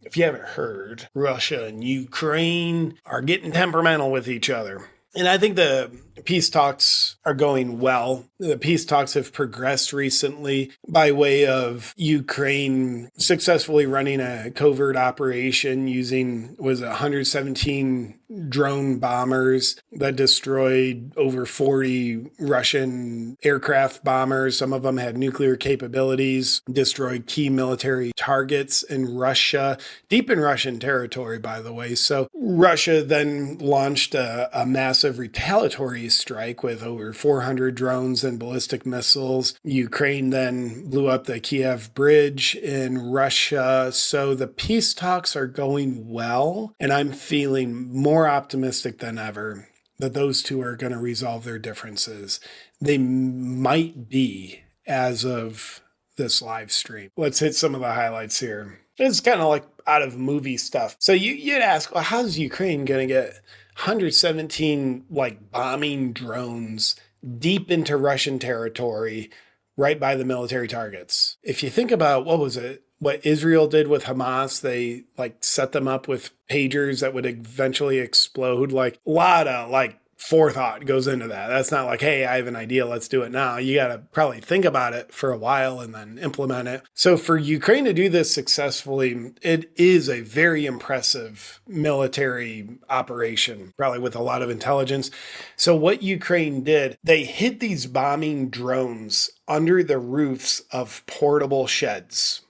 if you haven't heard, Russia and Ukraine are getting temperamental with each other. And I think the peace talks are going well. The peace talks have progressed recently by way of Ukraine successfully running a covert operation using, 117 drone bombers that destroyed over 40 Russian aircraft bombers. Some of them had nuclear capabilities, destroyed key military targets in Russia, deep in Russian territory, by the way. So Russia then launched a massive retaliatory strike with over 400 drones and ballistic missiles. Ukraine then blew up the Kiev bridge in Russia. So the peace talks are going well, and I'm feeling more optimistic than ever that those two are going to resolve their differences. They might be as of this live stream. Let's hit some of the highlights here. It's kind of like out of movie stuff. So you'd ask, well, how's Ukraine going to get 117 bombing drones deep into Russian territory right by the military targets? If you think about what Israel did with Hamas, they set them up with pagers that would eventually explode. A lot of forethought goes into that. That's not hey, I have an idea, let's do it now. You got to probably think about it for a while and then implement it. So for Ukraine to do this successfully, it is a very impressive military operation, probably with a lot of intelligence. So what Ukraine did, they hid these bombing drones under the roofs of portable sheds.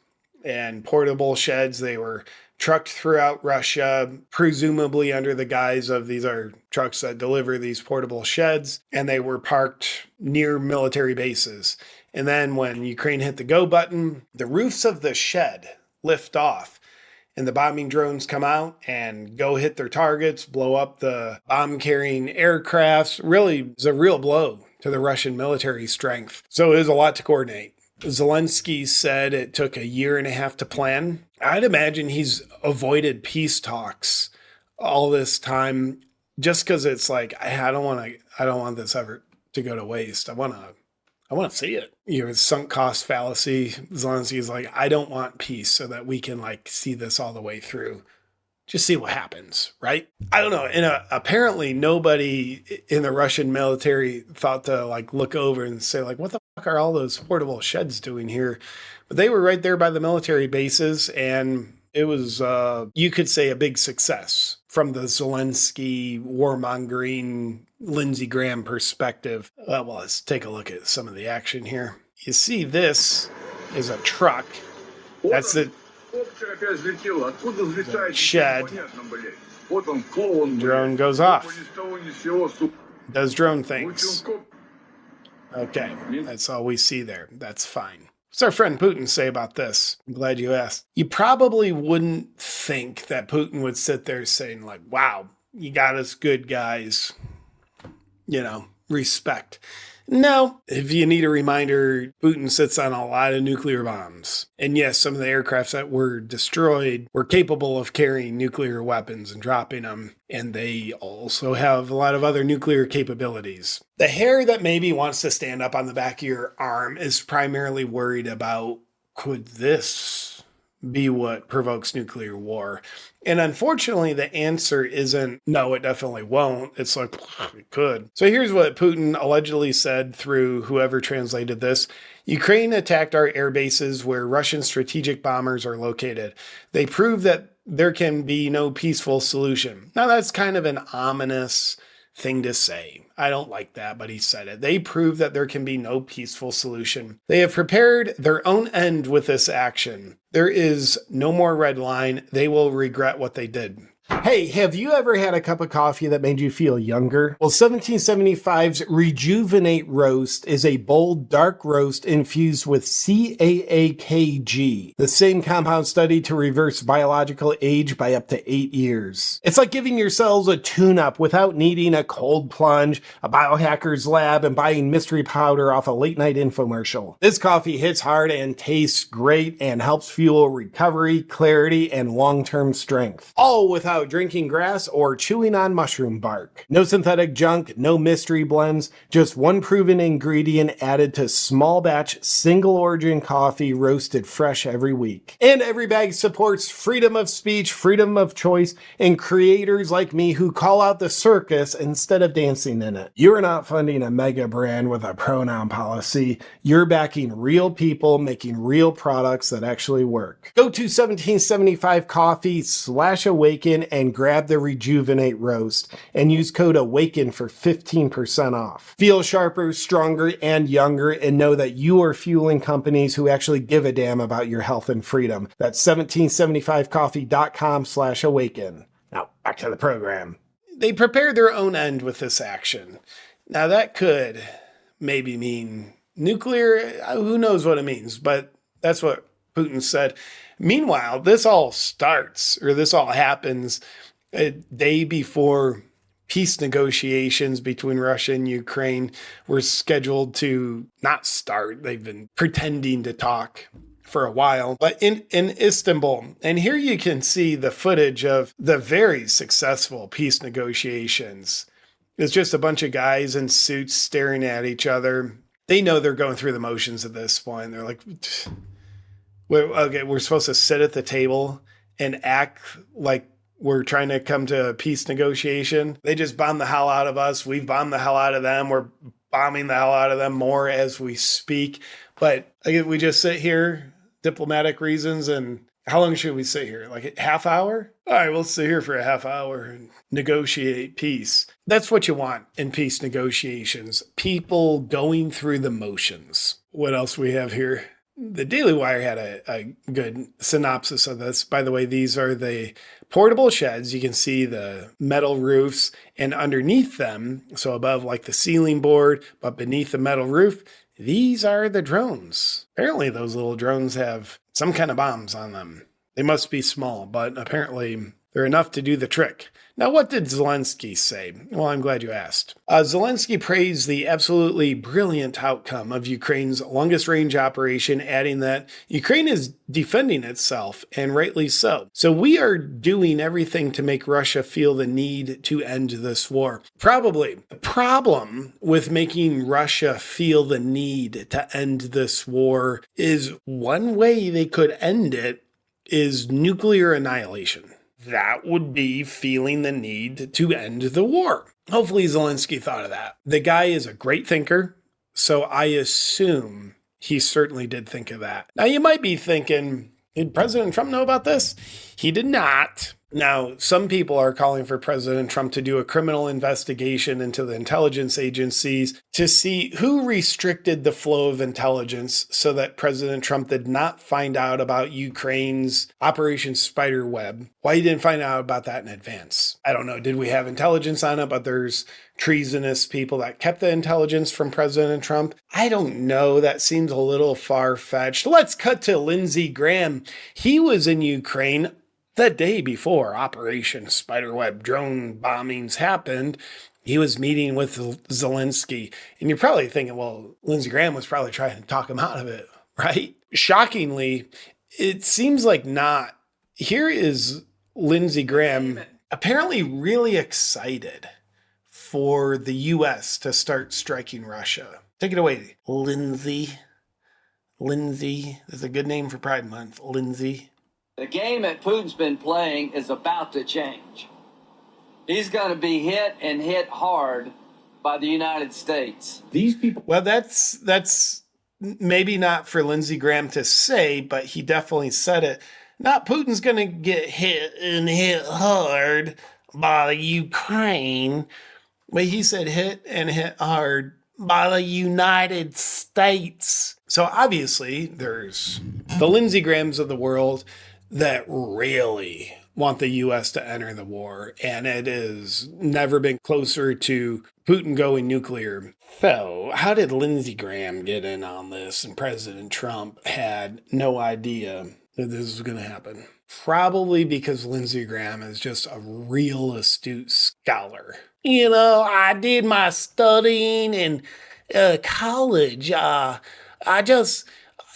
And portable sheds, they were trucked throughout Russia, presumably under the guise of these are trucks that deliver these portable sheds, and they were parked near military bases. And then when Ukraine hit the go button, the roofs of the shed lift off, and the bombing drones come out and go hit their targets, blow up the bomb-carrying aircrafts. Really, it's a real blow to the Russian military strength. So it was a lot to coordinate. Zelenskyy said it took a year and a half to plan. I'd imagine he's avoided peace talks all this time just because it's I don't want this effort to go to waste. I want to see it. Sunk cost fallacy. Zelensky's I don't want peace so that we can see this all the way through. Just see what happens, right? I don't know. And apparently nobody in the Russian military thought to look over and say what the fuck are all those portable sheds doing here? But they were right there by the military bases, and it was, you could say, a big success from the Zelenskyy warmongering Lindsey Graham perspective. Well, let's take a look at some of the action here. You see, this is a truck. That's the shed. Drone goes off. Does drone things. Okay, that's all we see there. That's fine. What's our friend Putin say about this? I'm glad you asked. You probably wouldn't think that Putin would sit there saying wow, you got us good, guys. Respect. No, if you need a reminder, Putin sits on a lot of nuclear bombs. And yes, some of the aircrafts that were destroyed were capable of carrying nuclear weapons and dropping them. And they also have a lot of other nuclear capabilities. The hair that maybe wants to stand up on the back of your arm is primarily worried about, could this be what provokes nuclear war? And unfortunately, the answer isn't, no, it definitely won't. It's it could. So here's what Putin allegedly said through whoever translated this. Ukraine attacked our air bases where Russian strategic bombers are located. They prove that there can be no peaceful solution. Now, that's kind of an ominous thing to say. I don't like that, but he said it. They prove that there can be no peaceful solution. They have prepared their own end with this action. There is no more red line. They will regret what they did. Hey, have you ever had a cup of coffee that made you feel younger? Well, 1775's Rejuvenate Roast is a bold, dark roast infused with CAAKG, the same compound studied to reverse biological age by up to 8 years. It's like giving yourselves a tune-up without needing a cold plunge, a biohacker's lab, and buying mystery powder off a late-night infomercial. This coffee hits hard and tastes great and helps fuel recovery, clarity, and long-term strength. All without without drinking grass or chewing on mushroom bark. No synthetic junk, no mystery blends, just one proven ingredient added to small batch, single origin coffee roasted fresh every week. And every bag supports freedom of speech, freedom of choice, and creators like me who call out the circus instead of dancing in it. You're not funding a mega brand with a pronoun policy. You're backing real people making real products that actually work. Go to 1775coffee/awaken and grab the Rejuvenate Roast and use code AWAKEN for 15% off. Feel sharper, stronger, and younger, and know that you are fueling companies who actually give a damn about your health and freedom. That's 1775coffee.com/awaken. Now, back to the program. They prepared their own end with this action. Now, that could maybe mean nuclear. Who knows what it means, but that's what Putin said. Meanwhile, this all happens a day before peace negotiations between Russia and Ukraine were scheduled to not start. They've been pretending to talk for a while, but in Istanbul. And here you can see the footage of the very successful peace negotiations. It's just a bunch of guys in suits staring at each other. They know they're going through the motions at this point. They're like, okay, we're supposed to sit at the table and act like we're trying to come to a peace negotiation. They just bombed the hell out of us. We've bombed the hell out of them. We're bombing the hell out of them more as we speak. But we just sit here, diplomatic reasons, and how long should we sit here? Like a half hour? All right, we'll sit here for a half hour and negotiate peace. That's what you want in peace negotiations. People going through the motions. What else we have here? The Daily Wire had a good synopsis of this. By the way, these are the portable sheds. You can see the metal roofs, and underneath them, so above like the ceiling board, but beneath the metal roof, these are the drones. Apparently those little drones have some kind of bombs on them. They must be small, but apparently they're enough to do the trick. Now, what did Zelenskyy say? Well, I'm glad you asked. Zelenskyy praised the absolutely brilliant outcome of Ukraine's longest-range operation, adding that Ukraine is defending itself, and rightly so. So we are doing everything to make Russia feel the need to end this war. Probably. The problem with making Russia feel the need to end this war is one way they could end it is nuclear annihilation. That would be feeling the need to end the war. Hopefully Zelenskyy thought of that. The guy is a great thinker, so I assume he certainly did think of that. Now you might be thinking, did President Trump know about this? He did not. Now, some people are calling for President Trump to do a criminal investigation into the intelligence agencies to see who restricted the flow of intelligence so that President Trump did not find out about Ukraine's Operation Spiderweb. Why he didn't find out about that in advance. I don't know. Did we have intelligence on it, but there's treasonous people that kept the intelligence from President Trump? I don't know. That seems a little far-fetched. Let's cut to Lindsey Graham. He was in Ukraine the day before Operation Spiderweb drone bombings happened. He was meeting with Zelenskyy. And you're probably thinking, well, Lindsey Graham was probably trying to talk him out of it, right? Shockingly, it seems like not. Here is Lindsey Graham apparently really excited for the U.S. to start striking Russia. Take it away, Lindsey. Lindsey is a good name for Pride Month, Lindsey. The game that Putin's been playing is about to change. He's going to be hit and hit hard by the United States. These people. Well, that's maybe not for Lindsey Graham to say, but he definitely said it. Not Putin's going to get hit and hit hard by Ukraine, but he said hit and hit hard by the United States. So obviously there's the Lindsey Grahams of the world that really want the U.S. to enter the war, and it has never been closer to Putin going nuclear. So, how did Lindsey Graham get in on this, and President Trump had no idea that this was going to happen? Probably because Lindsey Graham is just a real astute scholar. You know, I did my studying in college.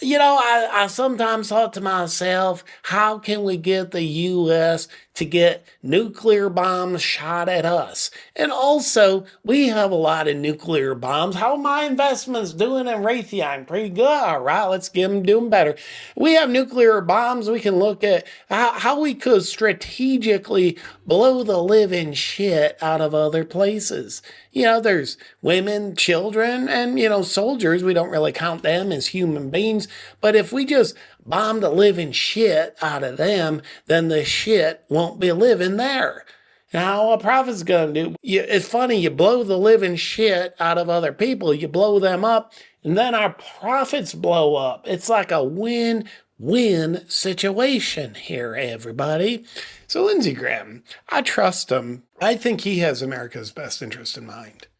I sometimes thought to myself, how can we get the U.S. to get nuclear bombs shot at us? And also, we have a lot of nuclear bombs. How are my investments doing in Raytheon? Pretty good. All right, let's get them doing better. We have nuclear bombs. We can look at how we could strategically blow the living shit out of other places. There's women, children, and, soldiers. We don't really count them as human beings. But if we just bomb the living shit out of them, then the shit won't be living there. Now, what a prophet's going to do, it's funny, you blow the living shit out of other people, you blow them up, and then our profits blow up. It's like a win-win situation here, everybody. So Lindsey Graham, I trust him. I think he has America's best interest in mind.